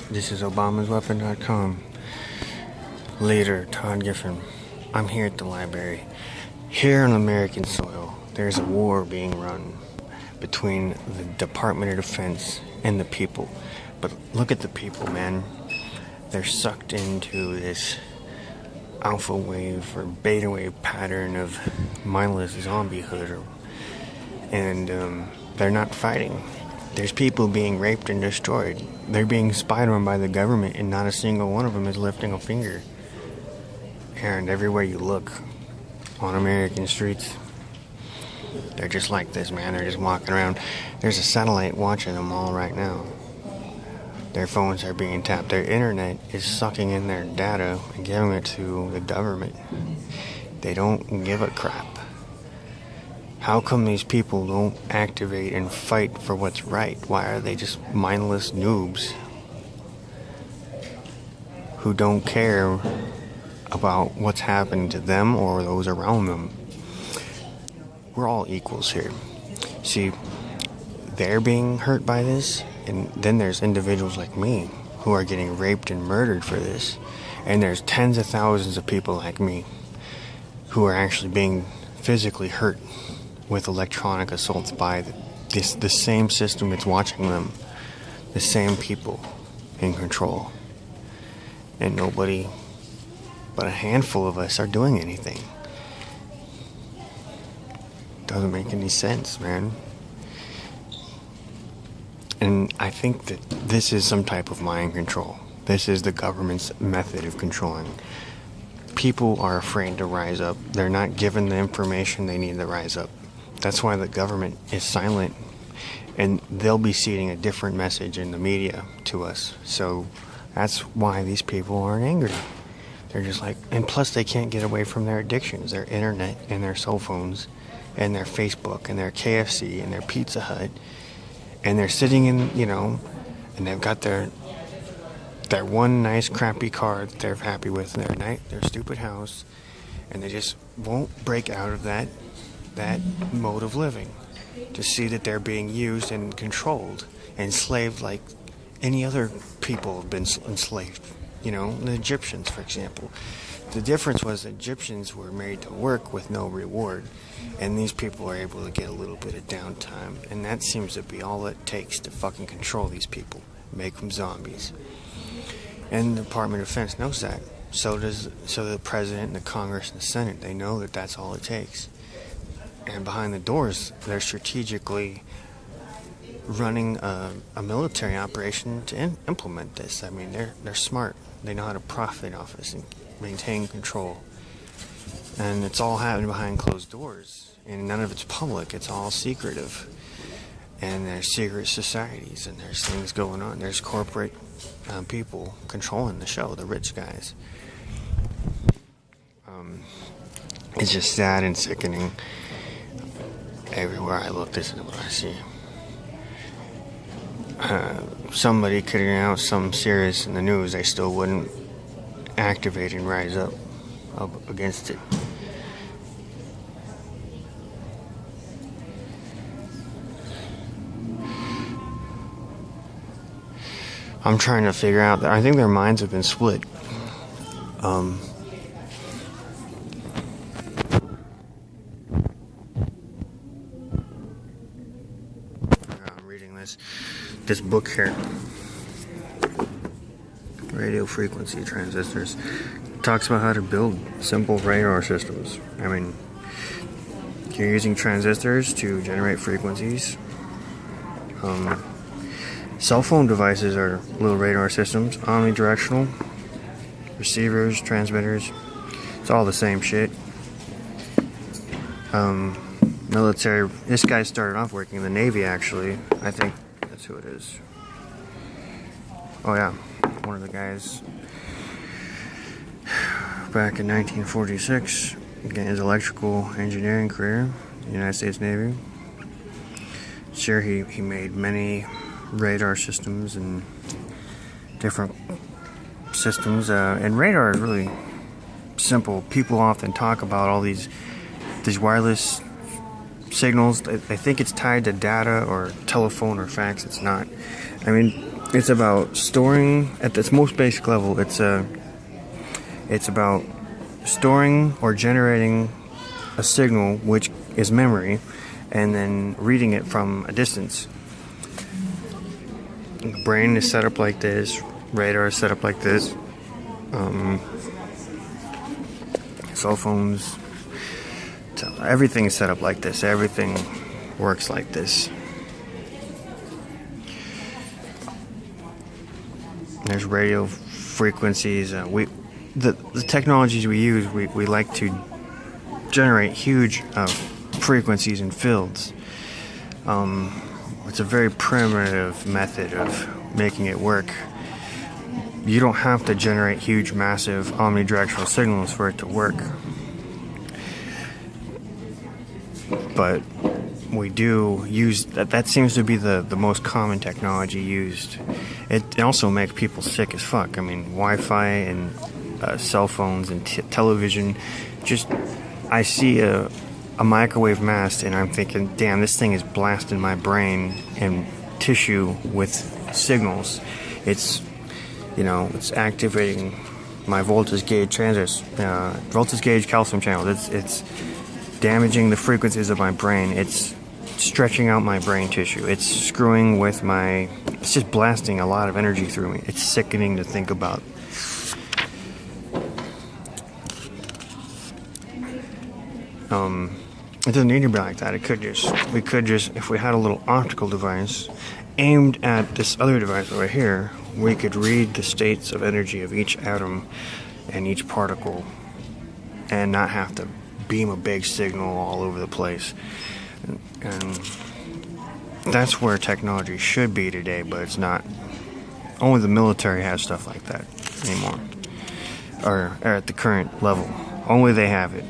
This is ObamasWeapon.com. Leader Todd Giffen. I'm here at the library. Here on American soil, there's a war being run between the Department of Defense and the people. But look at the people, man. They're sucked into this alpha wave or beta wave pattern of mindless zombiehood, and they're not fighting. There's people being raped and destroyed. They're being spied on by the government, and not a single one of them is lifting a finger. And everywhere you look on American streets, they're just like this, man. They're just walking around. There's a satellite watching them all right now. Their phones are being tapped. Their internet is sucking in their data and giving it to the government. They don't give a crap. How come these people don't activate and fight for what's right? Why are they just mindless noobs who don't care about what's happening to them or those around them? We're all equals here. See, they're being hurt by this, and then there's individuals like me who are getting raped and murdered for this. And there's tens of thousands of people like me who are actually being physically hurt with electronic assaults by the same system that's watching them, the same people in control. And nobody but a handful of us are doing anything. Doesn't make any sense, man. And I think that this is some type of mind control. This is the government's method of controlling. People are afraid to rise up. They're not given the information they need to rise up. That's why the government is silent, and they'll be seeding a different message in the media to us. So that's why these people aren't angry. They're just like, and plus they can't get away from their addictions, their internet and their cell phones and their Facebook and their KFC and their Pizza Hut. And they're sitting in, and they've got their one nice crappy car that they're happy with, their stupid house, and they just won't break out of that mode of living to see that they're being used and controlled, enslaved like any other people have been enslaved. The Egyptians, for example. The difference was the Egyptians were made to work with no reward, and these people are able to get a little bit of downtime, and that seems to be all it takes to fucking control these people, make them zombies. And the Department of Defense knows that. So the President and the Congress and the Senate, they know that that's all it takes. And behind the doors, they're strategically running a military operation to implement this. I mean, they're smart. They know how to profit off this and maintain control. And it's all happening behind closed doors. And none of it's public. It's all secretive. And there's secret societies, and there's things going on. There's corporate people controlling the show, the rich guys. It's just sad and sickening. Everywhere I look, this is what I see. Somebody could announce something serious in the news, they still wouldn't activate and rise up against it. I'm trying to figure out that I think their minds have been split. I'm reading this book here, Radio Frequency Transistors. It talks about how to build simple radar systems. I mean, you're using transistors to generate frequencies. Cell phone devices are little radar systems, omnidirectional, receivers, transmitters. It's all the same shit. Military. This guy started off working in the Navy, actually. I think that's who it is. Oh yeah, one of the guys back in 1946 began his electrical engineering career in the United States Navy. Sure, he made many radar systems and different systems, and radar is really simple. People often talk about all these wireless signals. They think it's tied to data or telephone or fax. It's not. I mean, It's about storing at its most basic level. It's about storing or generating a signal, which is memory, and then reading it from a distance. The brain is set up like this. Radar is set up like this. Cell phones. Everything is set up like this. Everything works like this. There's radio frequencies. The technologies we use, we like to generate huge frequencies and fields. It's a very primitive method of making it work. You don't have to generate huge, massive, omnidirectional signals for it to work. But we do use that. That seems to be the most common technology used. It also makes people sick as fuck. I mean, Wi-Fi and cell phones and television. Just, I see a microwave mast and I'm thinking, damn, this thing is blasting my brain and tissue with signals. It's, it's activating my voltage gauge voltage gauge calcium channels. It's damaging the frequencies of my brain. It's stretching out my brain tissue. It's screwing with it's just blasting a lot of energy through me. It's sickening to think about. It doesn't need to be like that. We could just, if we had a little optical device aimed at this other device over here, we could read the states of energy of each atom and each particle and not have to beam a big signal all over the place. And that's where technology should be today, but it's not. Only the military has stuff like that anymore, or at the current level. Only they have it.